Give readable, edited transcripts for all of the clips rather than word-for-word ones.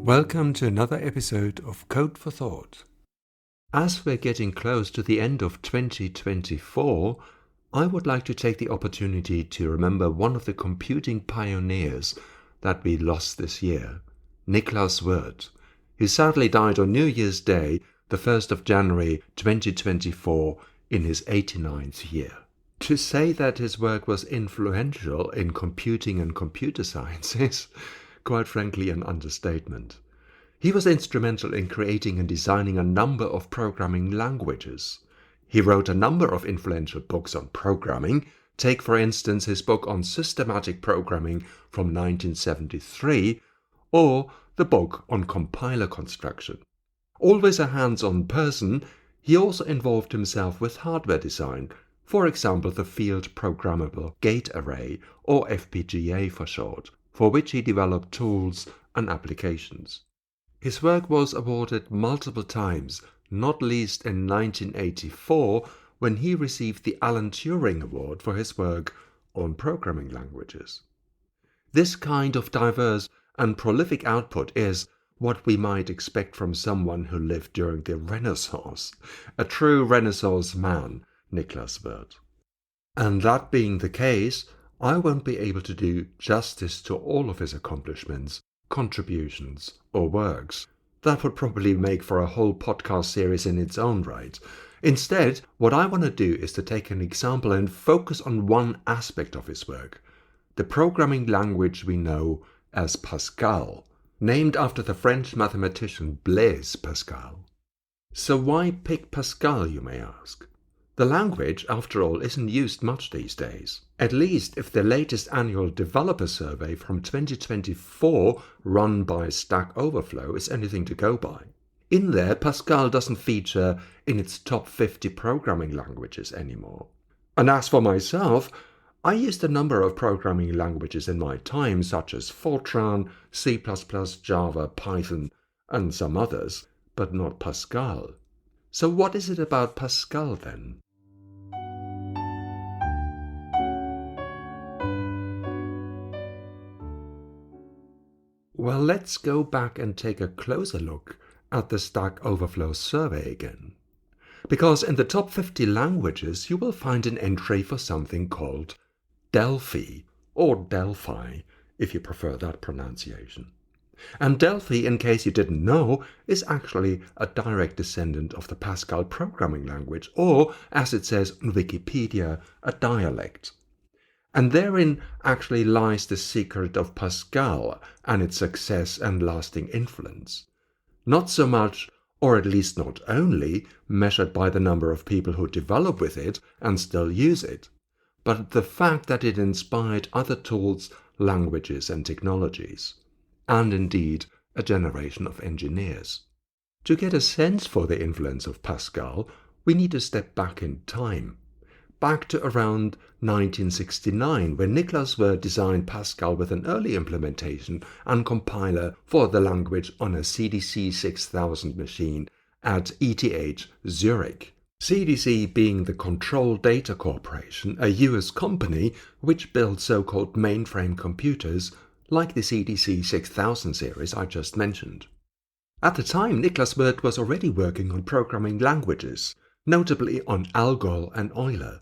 Welcome to another episode of Code for Thought. As we're getting close to the end of 2024, I would like to take the opportunity to remember one of the computing pioneers that we lost this year, Niklaus Wirth, who sadly died on New Year's Day, the 1st of January 2024, in his 89th year. To say that his work was influential in computing and computer science is, quite frankly, an understatement. He was instrumental in creating and designing a number of programming languages. He wrote a number of influential books on programming. Take, for instance, his book on systematic programming from 1973, or the book on compiler construction. Always a hands-on person, he also involved himself with hardware design, for example the Field Programmable Gate Array, or FPGA for short, for which he developed tools and applications. His work was awarded multiple times, not least in 1984, when he received the Alan Turing Award for his work on programming languages. This kind of diverse and prolific output is what we might expect from someone who lived during the Renaissance, a true Renaissance man, Niklaus Wirth. And that being the case, I won't be able to do justice to all of his accomplishments, contributions, or works. That would probably make for a whole podcast series in its own right. Instead, what I want to do is to take an example and focus on one aspect of his work, the programming language we know as Pascal, named after the French mathematician Blaise Pascal. So why pick Pascal, you may ask? The language, after all, isn't used much these days, at least if the latest annual developer survey from 2024 run by Stack Overflow is anything to go by. In there, Pascal doesn't feature in its top 50 programming languages anymore. And as for myself, I used a number of programming languages in my time, such as Fortran, C++, Java, Python, and some others, but not Pascal. So what is it about Pascal then? Well, let's go back and take a closer look at the Stack Overflow survey again. Because in the top 50 languages you will find an entry for something called Delphi, or Delphi, if you prefer that pronunciation. And Delphi, in case you didn't know, is actually a direct descendant of the Pascal programming language, or, as it says on Wikipedia, a dialect. And therein actually lies the secret of Pascal and its success and lasting influence. Not so much, or at least not only, measured by the number of people who develop with it and still use it, but the fact that it inspired other tools, languages and technologies, and indeed a generation of engineers. To get a sense for the influence of Pascal, we need to step back in time. Back to around 1969, when Niklaus Wirth designed Pascal with an early implementation and compiler for the language on a CDC 6000 machine at ETH Zurich. CDC being the Control Data Corporation, a US company which built so-called mainframe computers like the CDC 6000 series I just mentioned. At the time, Niklaus Wirth was already working on programming languages, notably on Algol and Euler.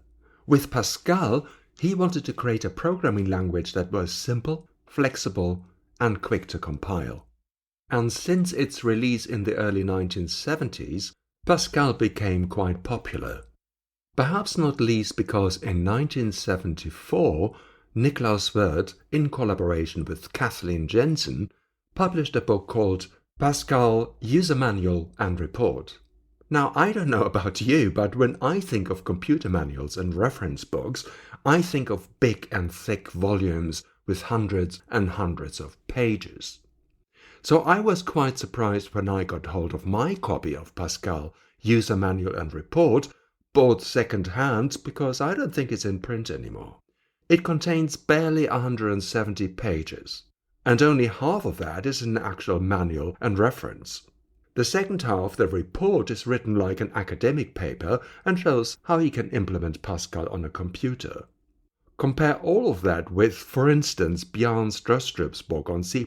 With Pascal, he wanted to create a programming language that was simple, flexible, and quick to compile. And since its release in the early 1970s, Pascal became quite popular. Perhaps not least because in 1974, Niklaus Wirth, in collaboration with Kathleen Jensen, published a book called Pascal User Manual and Report. Now, I don't know about you, but when I think of computer manuals and reference books, I think of big and thick volumes with hundreds and hundreds of pages. So I was quite surprised when I got hold of my copy of Pascal User Manual and Report, bought second-hand because I don't think it's in print anymore. It contains barely 170 pages, and only half of that is an actual manual and reference. The second half, the report, is written like an academic paper and shows how you can implement Pascal on a computer. Compare all of that with, for instance, Bjørn Stroustrup's book on C++,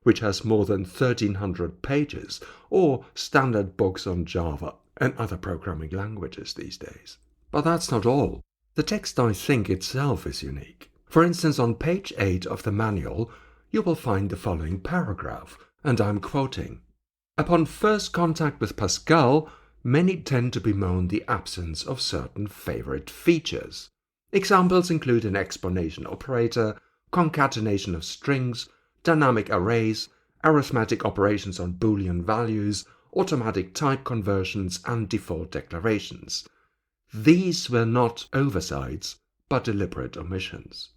which has more than 1,300 pages, or standard books on Java and other programming languages these days. But that's not all. The text, I think, itself is unique. For instance, on page 8 of the manual, you will find the following paragraph, and I'm quoting. Upon first contact with Pascal, many tend to bemoan the absence of certain favorite features. Examples include an explanation operator, concatenation of strings, dynamic arrays, arithmetic operations on Boolean values, automatic type conversions, and default declarations. These were not oversights, but deliberate omissions.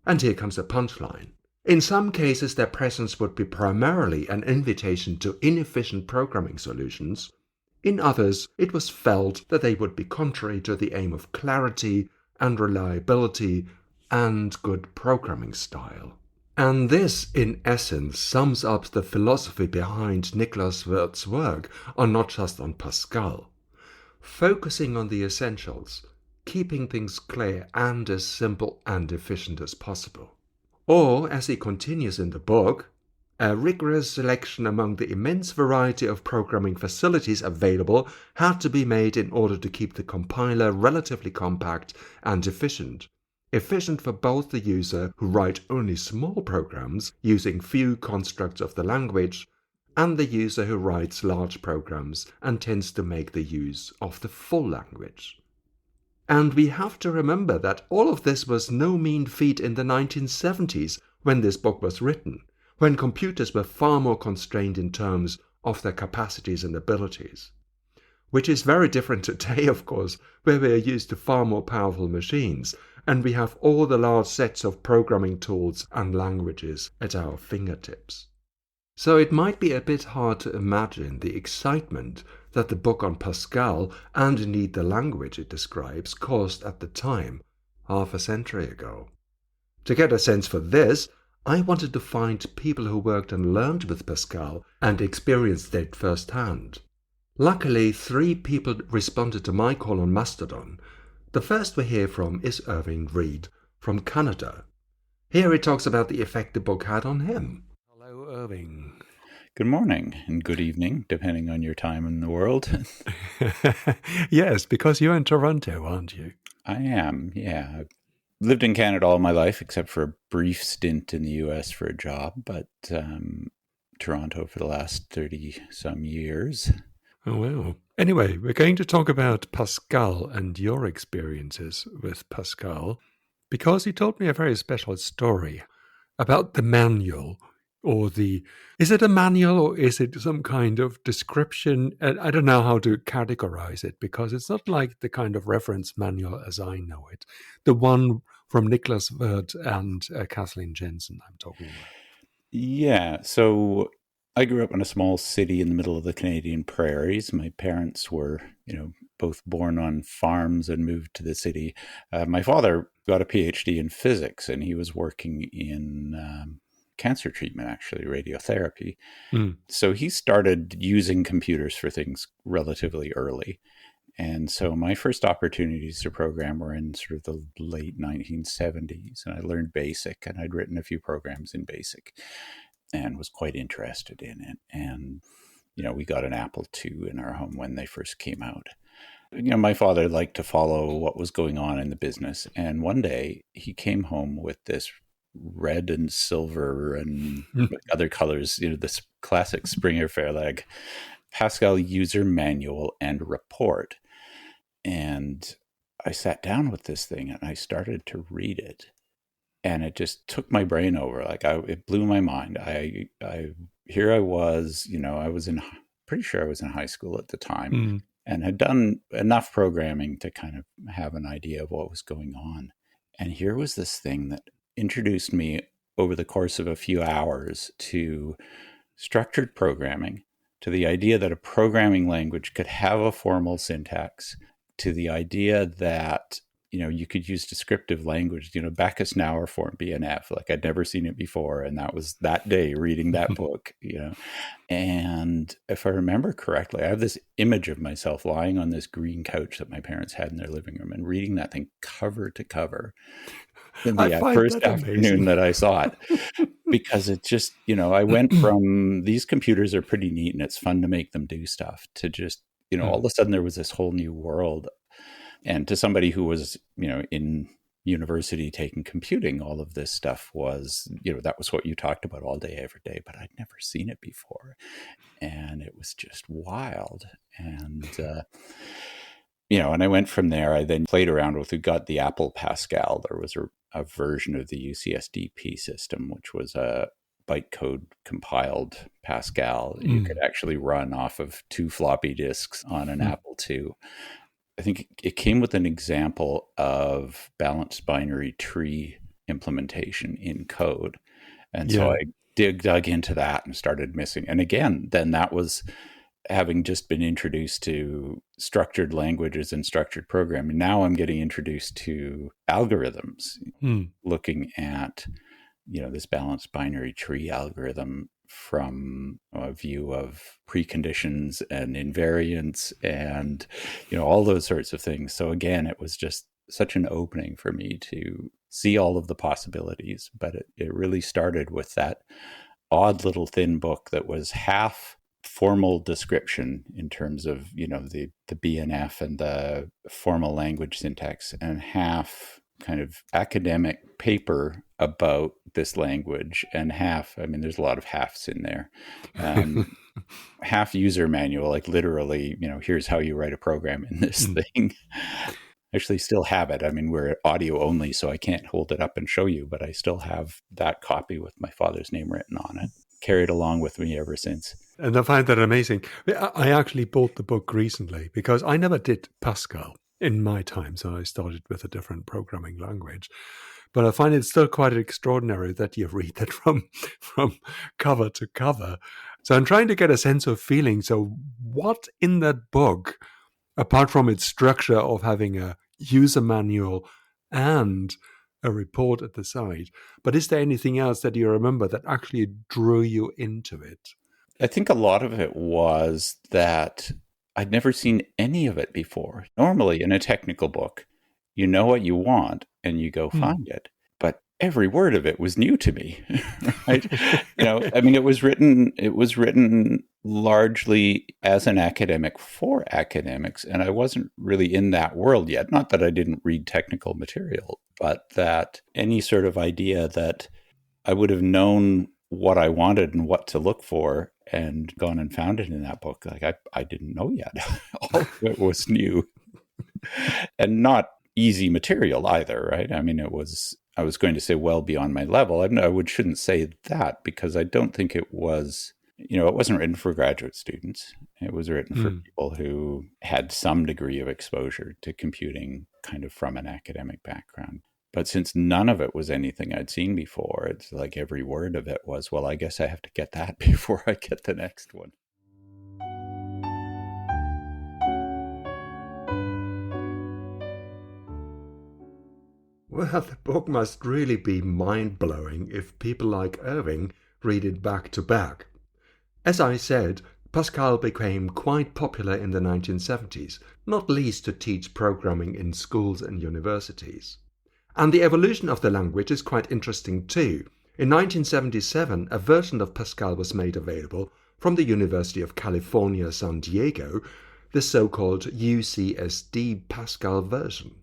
And here comes the punchline. In some cases, their presence would be primarily an invitation to inefficient programming solutions. In others, it was felt that they would be contrary to the aim of clarity and reliability and good programming style. And this, in essence, sums up the philosophy behind Niklaus Wirth's work, on not just on Pascal. Focusing on the essentials, keeping things clear and as simple and efficient as possible. Or, as he continues in the book, a rigorous selection among the immense variety of programming facilities available had to be made in order to keep the compiler relatively compact and efficient. Efficient for both the user who write only small programs using few constructs of the language, and the user who writes large programs and tends to make the use of the full language. And we have to remember that all of this was no mean feat in the 1970s when this book was written, when computers were far more constrained in terms of their capacities and abilities. Which is very different today, of course, where we are used to far more powerful machines, and we have all the large sets of programming tools and languages at our fingertips. So it might be a bit hard to imagine the excitement that the book on Pascal, and indeed the language it describes, caused at the time, half a century ago. To get a sense for this, I wanted to find people who worked and learned with Pascal and experienced it firsthand. Luckily, 3 people responded to my call on Mastodon. The first we hear from is Irving Reid from Canada. Here he talks about the effect the book had on him. Hello, Irving. Good morning and good evening, depending on your time in the world. Yes, because you're in Toronto, aren't you? I am, yeah. I've lived in Canada all my life, except for a brief stint in the U.S. for a job, but Toronto for the last 30-some years. Oh, wow. Anyway, we're going to talk about Pascal and your experiences with Pascal, because you told me a very special story about the manual. Is it a manual or is it some kind of description? I don't know how to categorize it, because it's not like the kind of reference manual as I know it. The one from Niklaus Wirth and Kathleen Jensen I'm talking about. Yeah, so I grew up in a small city in the middle of the Canadian prairies. My parents were, both born on farms and moved to the city. My father got a PhD in physics, and he was working in cancer treatment, actually, radiotherapy. So he started using computers for things relatively early. And so my first opportunities to program were in sort of the late 1970s. And I learned BASIC, and I'd written a few programs in BASIC and was quite interested in it. And, we got an Apple II in our home when they first came out. My father liked to follow what was going on in the business. And one day he came home with this red and silver and other colors, this classic Springer Verlag Pascal user manual and report. And I sat down with this thing and I started to read it, and it just took my brain over. It blew my mind. Here I was, pretty sure I was in high school at the time, and had done enough programming to kind of have an idea of what was going on. And here was this thing that introduced me over the course of a few hours to structured programming, to the idea that a programming language could have a formal syntax, to the idea that, you could use descriptive language, Bacchus-Nauer form BNF, like I'd never seen it before. And that was that day reading that book, And if I remember correctly, I have this image of myself lying on this green couch that my parents had in their living room and reading that thing cover to cover in the first afternoon that I saw it. because it just, I went from these computers are pretty neat and it's fun to make them do stuff to just, all of a sudden there was this whole new world. And to somebody who was, in university taking computing, all of this stuff was, that was what you talked about all day, every day, but I'd never seen it before. And it was just wild. And, and I went from there. I then played around with, we got the Apple Pascal. There was a version of the UCSDP system, which was a bytecode compiled Pascal. You could actually run off of 2 floppy disks on an Apple II. I think it came with an example of balanced binary tree implementation in code. And so I dug into that and started missing. And again, then that was having just been introduced to structured languages and structured programming. Now I'm getting introduced to algorithms, looking at, this balanced binary tree algorithm from a view of preconditions and invariants and, all those sorts of things. So again, it was just such an opening for me to see all of the possibilities. But it really started with that odd little thin book that was half formal description in terms of, the BNF and the formal language syntax, and half kind of academic paper about this language, and half, there's a lot of halves in there, half user manual, like literally, here's how you write a program in this thing. Actually still have it. We're audio only, so I can't hold it up and show you, but I still have that copy with my father's name written on it, carried along with me ever since. And I find that amazing. I actually bought the book recently because I never did Pascal in my time, so I started with a different programming language. But I find it still quite extraordinary that you read that from cover to cover. So I'm trying to get a sense of feeling. So what in that book, apart from its structure of having a user manual and a report at the side, but is there anything else that you remember that actually drew you into it? I think a lot of it was that I'd never seen any of it before. Normally in a technical book, you know what you want and you go find it. But every word of it was new to me, right? It was written largely as an academic for academics. And I wasn't really in that world yet. Not that I didn't read technical material, but that any sort of idea that I would have known what I wanted and what to look for and gone and found it in that book. Like I didn't know yet. All of it was new and not easy material either, right? I was going to say well beyond my level. Shouldn't say that, because I don't think it was, it wasn't written for graduate students. It was written for people who had some degree of exposure to computing kind of from an academic background. But since none of it was anything I'd seen before, it's like every word of it was, well, I guess I have to get that before I get the next one. Well, the book must really be mind-blowing if people like Irving read it back to back. As I said, Pascal became quite popular in the 1970s, not least to teach programming in schools and universities. And the evolution of the language is quite interesting too. In 1977, a version of Pascal was made available from the University of California, San Diego, the so-called UCSD Pascal version.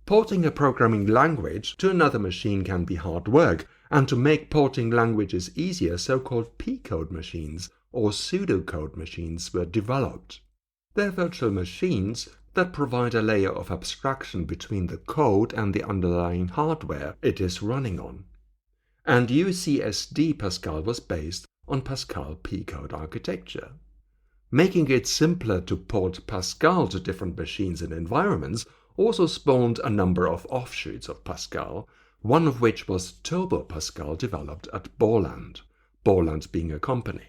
Porting a programming language to another machine can be hard work, and to make porting languages easier, so-called P-code machines or pseudocode machines were developed. They're virtual machines that provide a layer of abstraction between the code and the underlying hardware it is running on. And UCSD Pascal was based on Pascal P-code architecture. Making it simpler to port Pascal to different machines and environments also spawned a number of offshoots of Pascal, one of which was Turbo Pascal developed at Borland being a company.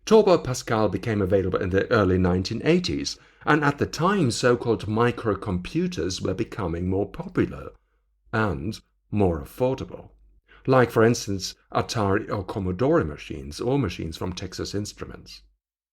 Turbo Pascal became available in the early 1980s, and at the time so-called microcomputers were becoming more popular and more affordable, like for instance Atari or Commodore machines or machines from Texas Instruments.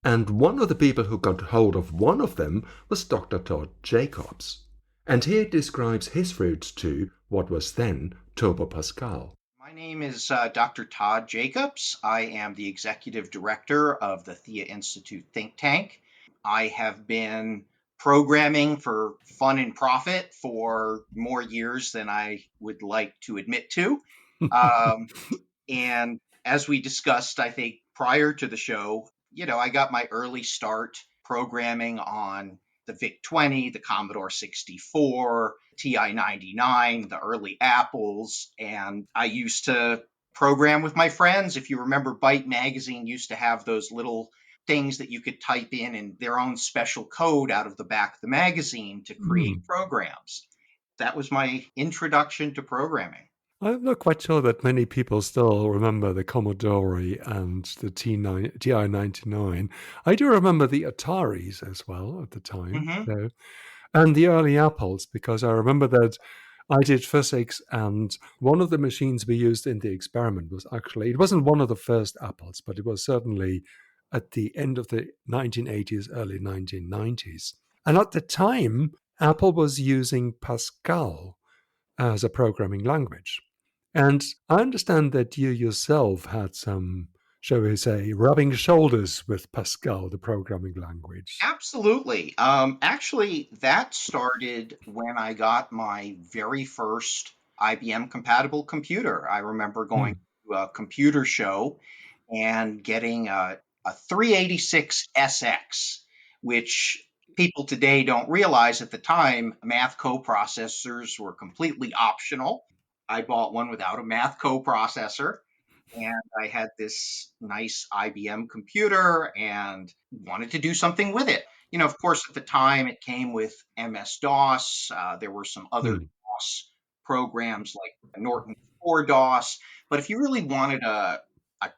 And one of the people who got hold of one of them was Dr. Todd Jacobs. And here describes his route to what was then Turbo Pascal. My name is Dr. Todd Jacobs. I am the executive director of the Thea Institute think tank. I have been programming for fun and profit for more years than I would like to admit to. Um, and as we discussed, I think prior to the show, I got my early start programming on the VIC-20, the Commodore 64, TI-99, the early Apples, and I used to program with my friends. If you remember, Byte Magazine used to have those little things that you could type in their own special code out of the back of the magazine to create programs. That was my introduction to programming. I'm not quite sure that many people still remember the Commodore and the TI-99. I do remember the Ataris as well at the time, Mm-hmm. though, and the early Apples, because I remember that I did physics, and one of the machines we used in the experiment was actually, it wasn't one of the first Apples, but it was certainly at the end of the 1980s, early 1990s. And at the time, Apple was using Pascal as a programming language. And I understand that you yourself had some, shall we say, rubbing shoulders with Pascal, the programming language. Absolutely. Actually, that started when I got my very first IBM compatible computer. I remember going Hmm. to a computer show and getting a 386 SX, which people today don't realize at the time math coprocessors were completely optional. I bought one without a math coprocessor, and I had this nice IBM computer and wanted to do something with it. Of course, at the time it came with MS-DOS. There were some other Hmm. DOS programs like Norton 4 DOS. But if you really wanted a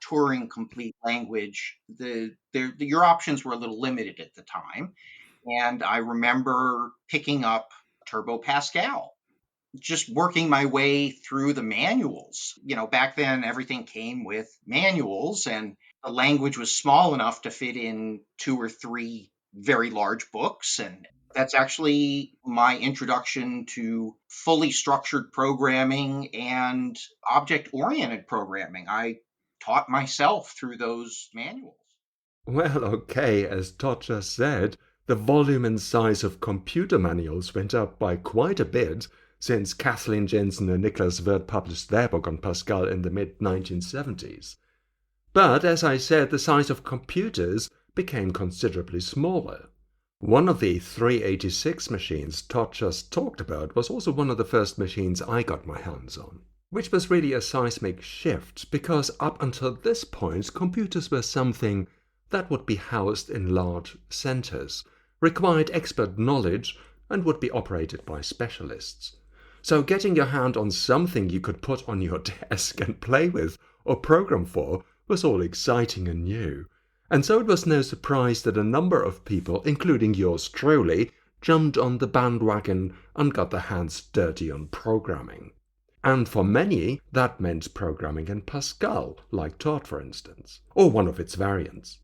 Turing complete language, your options were a little limited at the time. And I remember picking up Turbo Pascal, just working my way through the manuals. Back then everything came with manuals, and the language was small enough to fit in two or three very large books. And that's actually my introduction to fully structured programming and object oriented programming. I taught myself through those manuals. Well, okay, as Todd just said, the volume and size of computer manuals went up by quite a bit since Kathleen Jensen and Niklaus Wirth published their book on Pascal in the mid 1970s. But as I said, the size of computers became considerably smaller. One of the 386 machines Todd just talked about was also one of the first machines I got my hands on, which was really a seismic shift because up until this point, computers were something that would be housed in large centers, required expert knowledge, and would be operated by specialists. So getting your hand on something you could put on your desk and play with or program for was all exciting and new. And so it was no surprise that a number of people, including yours truly, jumped on the bandwagon and got their hands dirty on programming. And for many, that meant programming in Pascal, like Todd for instance, or one of its variants.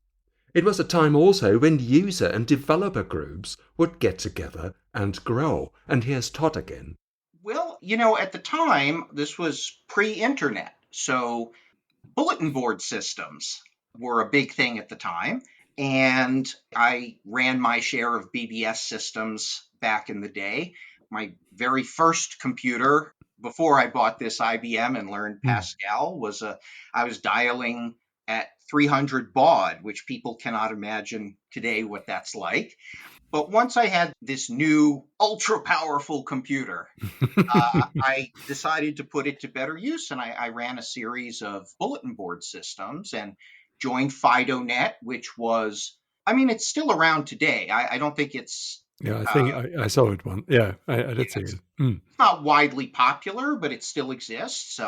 It was a time also when user and developer groups would get together and grow. And here's Todd again. Well, at the time, this was pre-internet. So bulletin board systems were a big thing at the time. And I ran my share of BBS systems back in the day. My very first computer, before I bought this IBM and learned Pascal, I was dialing at 300 baud, which people cannot imagine today what that's like. But once I had this new ultra powerful computer, I decided to put it to better use, and I ran a series of bulletin board systems and joined FidoNet, which was, I mean, it's still around today. I don't think it's, Yeah, I think I saw it one. Yeah, I did see it's, it. it's not widely popular, but it still exists.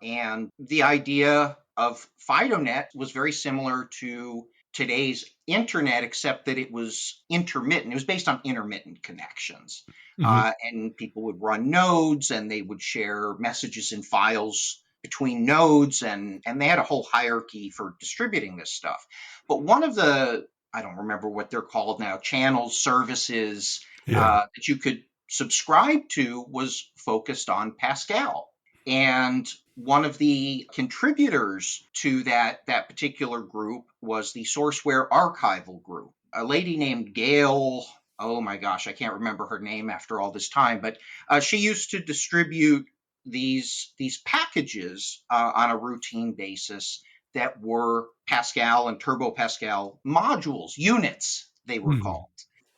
And the idea of FidoNet was very similar to today's internet, except that it was intermittent. It was based on intermittent connections. Mm-hmm. And people would run nodes and they would share messages and files between nodes, and they had a whole hierarchy for distributing this stuff. But one of the, I don't remember what they're called now, channels, services Yeah. that you could subscribe to was focused on Pascal. And one of the contributors to that particular group was the Sourceware Archival Group. A lady named Gail, oh my gosh, I can't remember her name after all this time, but she used to distribute these packages on a routine basis that were Pascal and Turbo Pascal modules, units, they were called.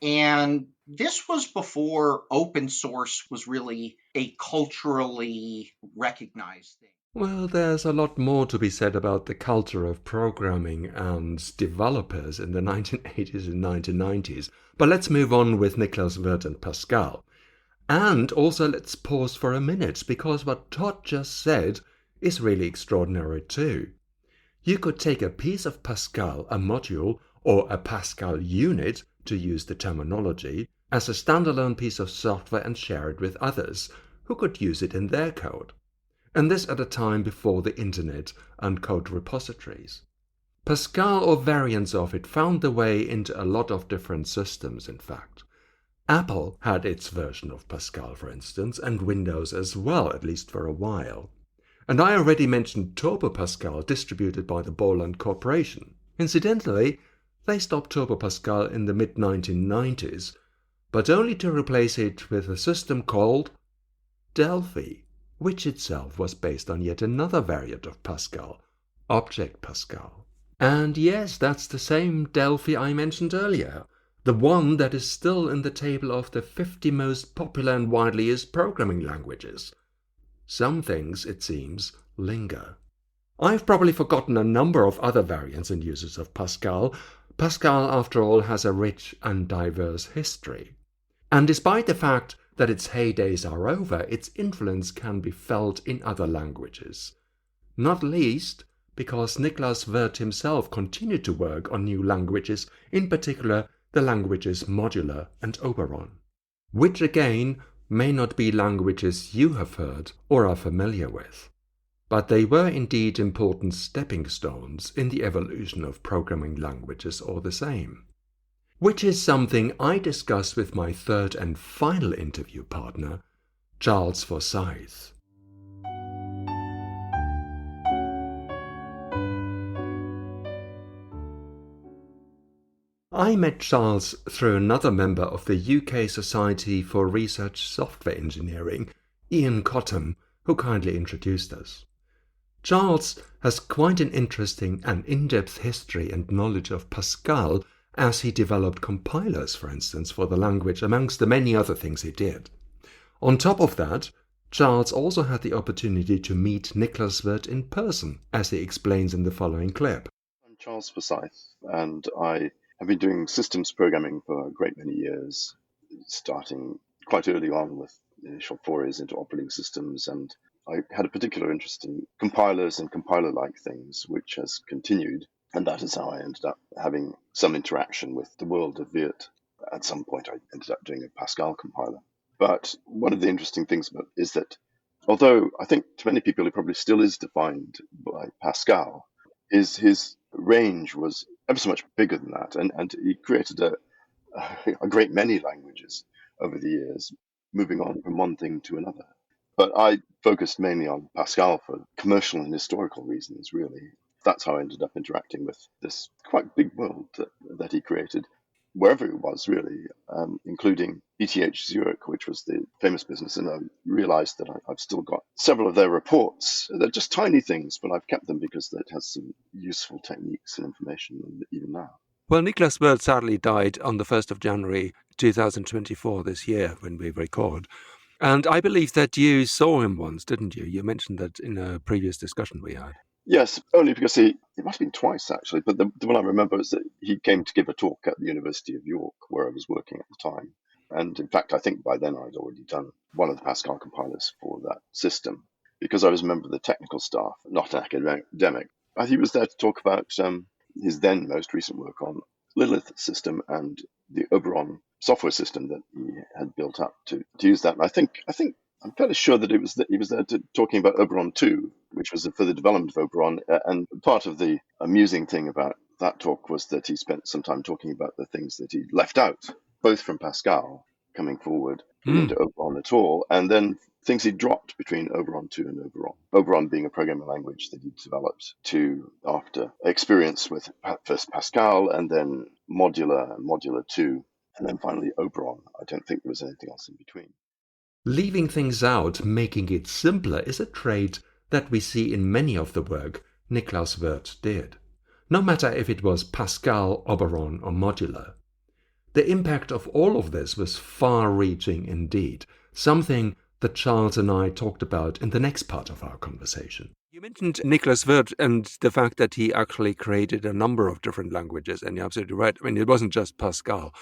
And this was before open source was really a culturally recognized thing. Well, there's a lot more to be said about the culture of programming and developers in the 1980s and 1990s. But let's move on with Niklaus Wirth and Pascal. And also let's pause for a minute, because what Todd just said is really extraordinary too. You could take a piece of Pascal, a module, or a Pascal unit, to use the terminology, as a standalone piece of software and share it with others, who could use it in their code. And this at a time before the internet and code repositories. Pascal or variants of it found their way into a lot of different systems, in fact. Apple had its version of Pascal, for instance, and Windows as well, at least for a while. And I already mentioned Turbo Pascal, distributed by the Borland Corporation. Incidentally, they stopped Turbo Pascal in the mid-1990s, but only to replace it with a system called Delphi, which itself was based on yet another variant of Pascal, Object Pascal. And yes, that's the same Delphi I mentioned earlier, the one that is still in the table of the 50 most popular and widely used programming languages. Some things, it seems, linger. I've probably forgotten a number of other variants and uses of Pascal. Pascal, after all, has a rich and diverse history. And despite the fact that its heydays are over, its influence can be felt in other languages. Not least because Niklaus Wirth himself continued to work on new languages, in particular the languages Modular and Oberon, which again may not be languages you have heard or are familiar with. But they were indeed important stepping stones in the evolution of programming languages all the same. Which is something I discussed with my third and final interview partner, Charles Forsythe. I met Charles through another member of the UK Society for Research Software Engineering, Ian Cottam, who kindly introduced us. Charles has quite an interesting and in-depth history and knowledge of Pascal, as he developed compilers, for instance, for the language, amongst the many other things he did. On top of that, Charles also had the opportunity to meet Niklaus Wirth in person, as he explains in the following clip. I'm Charles Forsythe, and I have been doing systems programming for a great many years, starting quite early on with initial forays into operating systems, and I had a particular interest in compilers and compiler-like things, which has continued, and that is how I ended up having some interaction with the world of Wirth. At some point, I ended up doing a Pascal compiler. But one of the interesting things about it is that, although I think to many people it probably still is defined by Pascal, his range was ever so much bigger than that, and he created a great many languages over the years, moving on from one thing to another. But I focused mainly on Pascal for commercial and historical reasons, really. That's how I ended up interacting with this quite big world that he created, wherever it was, really, including ETH Zurich, which was the famous business. And I realized that I've still got several of their reports. They're just tiny things, but I've kept them because it has some useful techniques and information even now. Well, Niklaus Wirth sadly died on the 1st of January 2024, this year, when we record. And I believe that you saw him once, didn't you? You mentioned that in a previous discussion we had. Yes, only because it must have been twice, actually. But the one I remember is that he came to give a talk at the University of York, where I was working at the time. And in fact, I think by then I'd already done one of the Pascal compilers for that system, because I was a member of the technical staff, not an academic. He was there to talk about his then most recent work on Lilith system and the Oberon software system that he had built up to use that. And I think I'm fairly sure that he was there talking about Oberon 2, which was for the development of Oberon. And part of the amusing thing about that talk was that he spent some time talking about the things that he left out, both from Pascal coming forward into Oberon at all. And then things he dropped between Oberon 2 and Oberon. Oberon being a programming language that he developed after experience with first Pascal and then Modular and Modular 2, and then finally Oberon. I don't think there was anything else in between. Leaving things out, making it simpler, is a trait that we see in many of the work Niklaus Wirth did. No matter if it was Pascal, Oberon, or Modular. The impact of all of this was far-reaching indeed, something that Charles and I talked about in the next part of our conversation. You mentioned Niklaus Wirth and the fact that he actually created a number of different languages, and you're absolutely right. I mean, it wasn't just Pascal.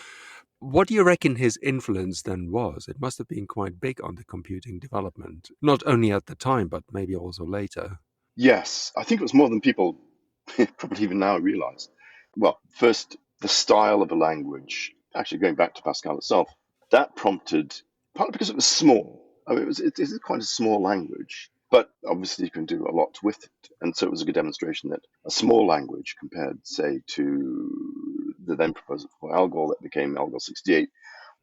What do you reckon his influence then was? It must have been quite big on the computing development, not only at the time, but maybe also later. Yes, I think it was more than people probably even now realize. Well, first, the style of a language, actually going back to Pascal itself, that prompted, partly because it was small. I mean, it is quite a small language, but obviously you can do a lot with it. And so it was a good demonstration that a small language compared, say, to the then proposal for Algol that became Algol 68,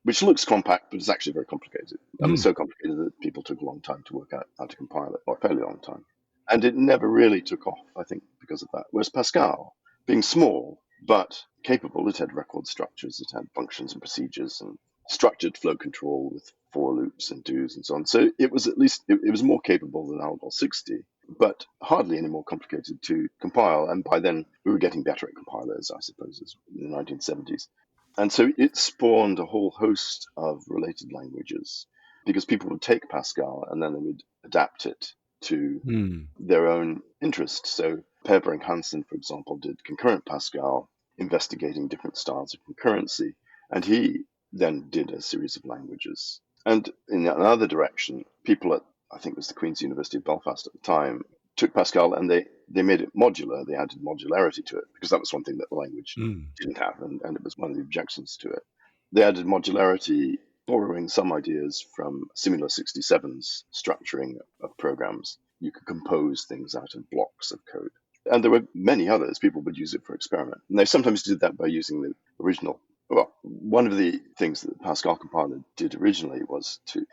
which looks compact, but is actually very complicated. I mean, so complicated that people took a long time to work out how to compile it, or a fairly long time. And it never really took off, I think, because of that. Whereas Pascal, being small, but capable, it had record structures, it had functions and procedures and structured flow control with for loops and do's and so on. So it was at least, it was more capable than Algol 60, but hardly any more complicated to compile. And by then we were getting better at compilers, I suppose, in the 1970s. And so it spawned a whole host of related languages because people would take Pascal and then they would adapt it to their own interest. So Per Brink Hansen, for example, did concurrent Pascal, investigating different styles of concurrency, and he then did a series of languages. And in another direction, people at, I think it was the Queen's University of Belfast at the time, took Pascal and they made it modular. They added modularity to it because that was one thing that the language didn't have, and it was one of the objections to it. They added modularity, borrowing some ideas from Simula 67's structuring of programs. You could compose things out of blocks of code. And there were many others. People would use it for experiment. And they sometimes did that by using the original. Well, one of the things that the Pascal compiler did originally was to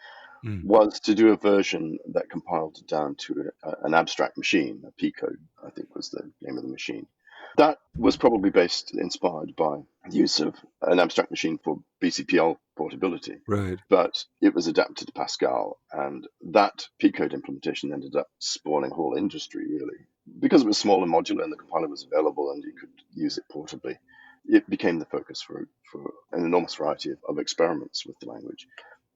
do a version that compiled down to an abstract machine, a P code, I think was the name of the machine. That was probably inspired by the use of an abstract machine for BCPL portability. Right. But it was adapted to Pascal, and that P-code implementation ended up spawning a whole industry, really. Because it was small and modular and the compiler was available and you could use it portably, it became the focus for an enormous variety of experiments with the language.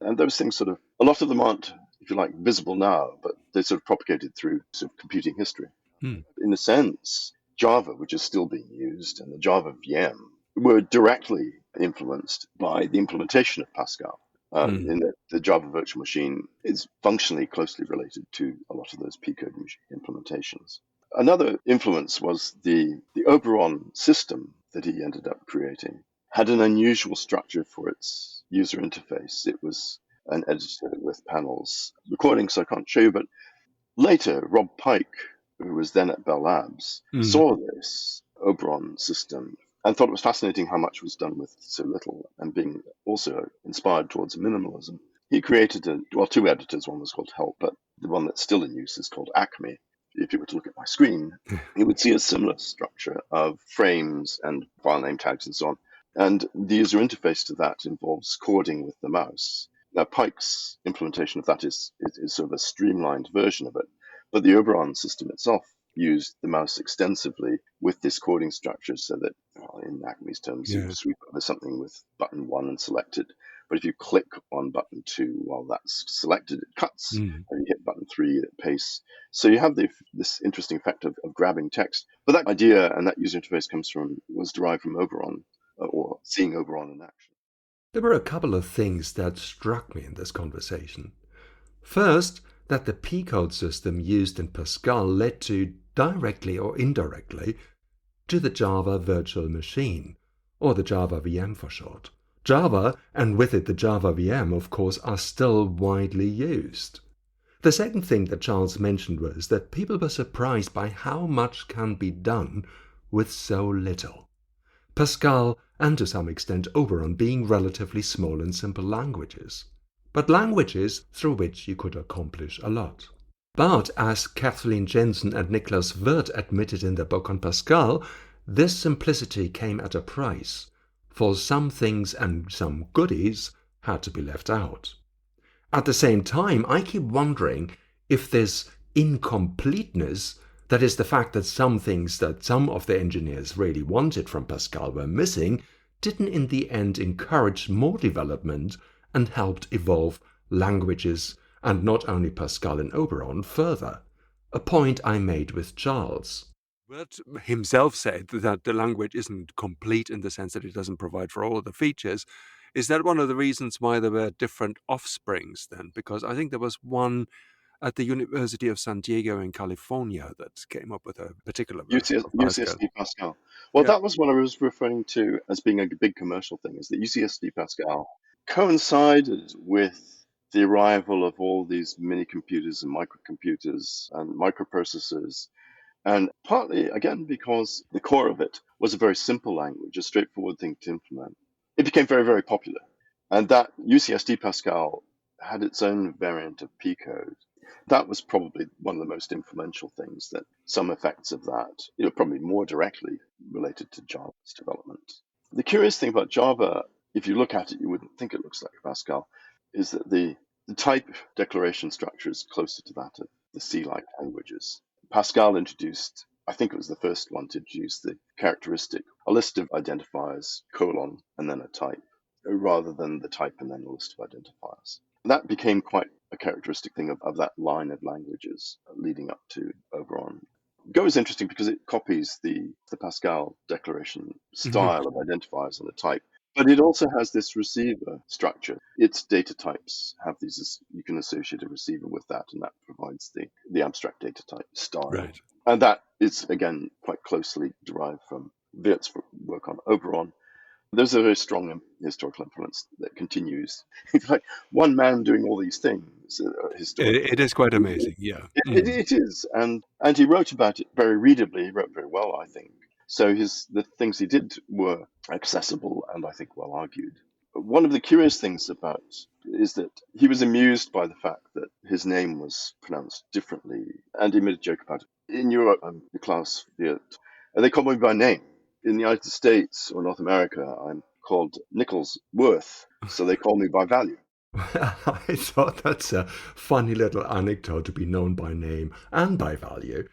And those things sort of, a lot of them aren't, if you like, visible now, but they sort of propagated through sort of computing history. In a sense, Java, which is still being used, and the Java VM were directly influenced by the implementation of Pascal. In that the Java virtual machine is functionally closely related to a lot of those P-code implementations. Another influence was the Oberon system that he ended up creating had an unusual structure for its user interface. It was an editor with panels, recordings I can't show you, but later Rob Pike, who was then at Bell Labs, saw this Oberon system and thought it was fascinating how much was done with so little, and being also inspired towards minimalism. He created two editors. One was called Help, but the one that's still in use is called Acme. If you were to look at my screen, you would see a similar structure of frames and file name tags and so on. And the user interface to that involves chording with the mouse. Now, Pike's implementation of that is sort of a streamlined version of it. But the Oberon system itself used the mouse extensively with this chording structure so that, in Acme's terms, you sweep over something with button 1 and select it. But if you click on button 2 while that's selected, it cuts. And you hit button 3, it pastes. So you have this interesting effect of grabbing text. But that idea and that user interface was derived from Oberon, or seeing Oberon in action. There were a couple of things that struck me in this conversation. First, that the P-code system used in Pascal led to, directly or indirectly, to the Java virtual machine, or the Java VM for short. Java, and with it the Java VM, of course, are still widely used. The second thing that Charles mentioned was that people were surprised by how much can be done with so little. Pascal, and to some extent Oberon, being relatively small and simple languages. but languages through which you could accomplish a lot. But as Kathleen Jensen and Niklaus Wirth admitted in their book on Pascal, this simplicity came at a price, for some things and some goodies had to be left out. At the same time, I keep wondering if this incompleteness, that is the fact that some things that some of the engineers really wanted from Pascal were missing, didn't in the end encourage more development and helped evolve languages, and not only Pascal and Oberon, further. A point I made with Charles. Wirth himself said that the language isn't complete in the sense that it doesn't provide for all of the features. Is that one of the reasons why there were different offsprings then? Because I think there was one at the University of San Diego in California that came up with a particular version of Pascal. UCSD Pascal. Well, Yeah. that was what I was referring to as being a big commercial thing, is that UCSD Pascal coincided with the arrival of all these mini computers and microcomputers and microprocessors. And partly, again, because the core of it was a very simple language, a straightforward thing to implement. It became very, very popular. And that UCSD Pascal had its own variant of P code. That was probably one of the most influential things, that some effects of that, probably more directly related to Java's development. The curious thing about Java, if you look at it, you wouldn't think it looks like Pascal, is that the type declaration structure is closer to that of the C-like languages. Pascal introduced, I think it was the first one to introduce the characteristic, a list of identifiers, colon, and then a type, rather than the type and then a list of identifiers. That became quite a characteristic thing of that line of languages leading up to Oberon. Go is interesting because it copies the Pascal declaration style of identifiers and a type, but it also has this receiver structure. Its data types have these, you can associate a receiver with that, and that provides the abstract data type style. Right. And that is, again, quite closely derived from Wirth's work on Oberon. There's a very strong historical influence that continues. It's like one man doing all these things. It is quite amazing, yeah. It is, and he wrote about it very readably. He wrote very well, I think. So the things he did were accessible and I think well argued. But one of the curious things about is that he was amused by the fact that his name was pronounced differently, and he made a joke about it. In Europe, I'm Niklaus Wirth, and they call me by name. In the United States or North America, I'm called Niklaus Wirth, so they call me by value. I thought that's a funny little anecdote to be known by name and by value.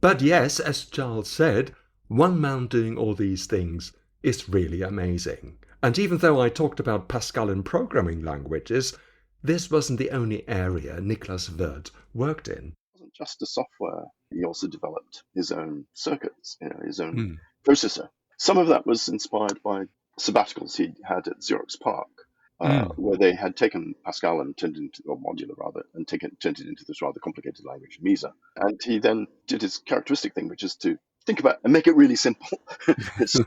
But yes, as Charles said, one man doing all these things is really amazing. And even though I talked about Pascal in programming languages, this wasn't the only area Niklaus Wirth worked in. It wasn't just a software. He also developed his own circuits, his own processor. Some of that was inspired by sabbaticals he had at Xerox PARC, where they had taken Pascal and turned it into, or Modular rather, and turned it into this rather complicated language, Misa. And he then did his characteristic thing, which is to think about and make it really simple.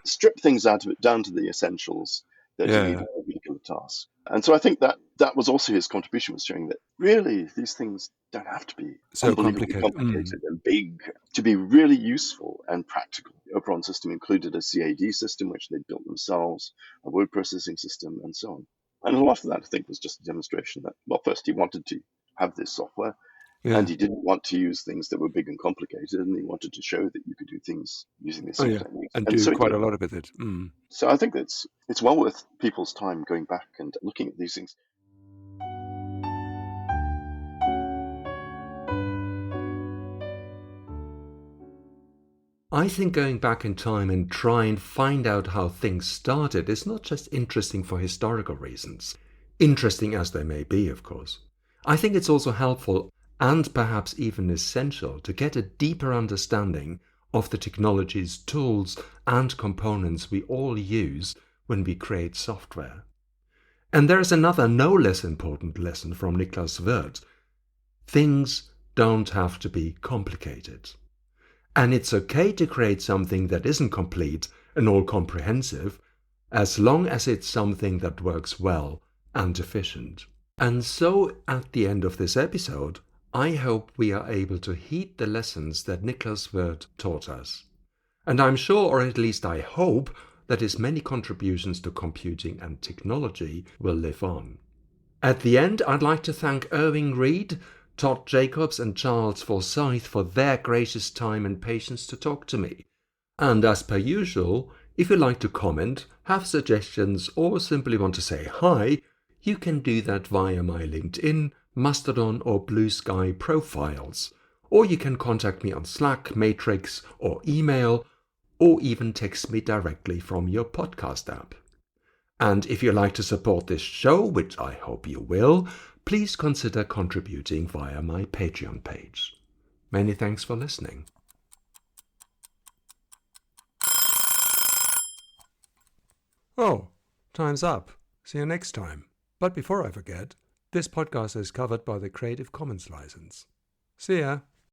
Strip things out of it down to the essentials that you need for a particular task. And so I think that was also his contribution, was showing that really these things don't have to be so complicated and big to be really useful and practical. The Oberon system included a CAD system, which they built themselves, a word processing system, and so on. And a lot of that, I think, was just a demonstration that, well, first he wanted to have this software, and he didn't want to use things that were big and complicated, and he wanted to show that you could do things using this technique. And do so quite a lot of it. So I think it's well worth people's time going back and looking at these things. I think going back in time and try and find out how things started is not just interesting for historical reasons, interesting as they may be, of course. I think it's also helpful and perhaps even essential to get a deeper understanding of the technologies, tools, and components we all use when we create software. And there is another no less important lesson from Niklaus Wirth. Things don't have to be complicated. And it's okay to create something that isn't complete and all-comprehensive, as long as it's something that works well and efficient. And so, at the end of this episode, I hope we are able to heed the lessons that Niklaus Wirth taught us. And I'm sure, or at least I hope, that his many contributions to computing and technology will live on. At the end, I'd like to thank Irving Reid, Todd Jacobs and Charles Forsythe for their gracious time and patience to talk to me. And as per usual, if you'd like to comment, have suggestions, or simply want to say hi, you can do that via my LinkedIn, Mastodon or Blue Sky profiles. Or you can contact me on Slack, Matrix or email, or even text me directly from your podcast app. And if you'd like to support this show, which I hope you will, please consider contributing via my Patreon page. Many thanks for listening. Oh, time's up. See you next time. But before I forget, this podcast is covered by the Creative Commons license. See ya.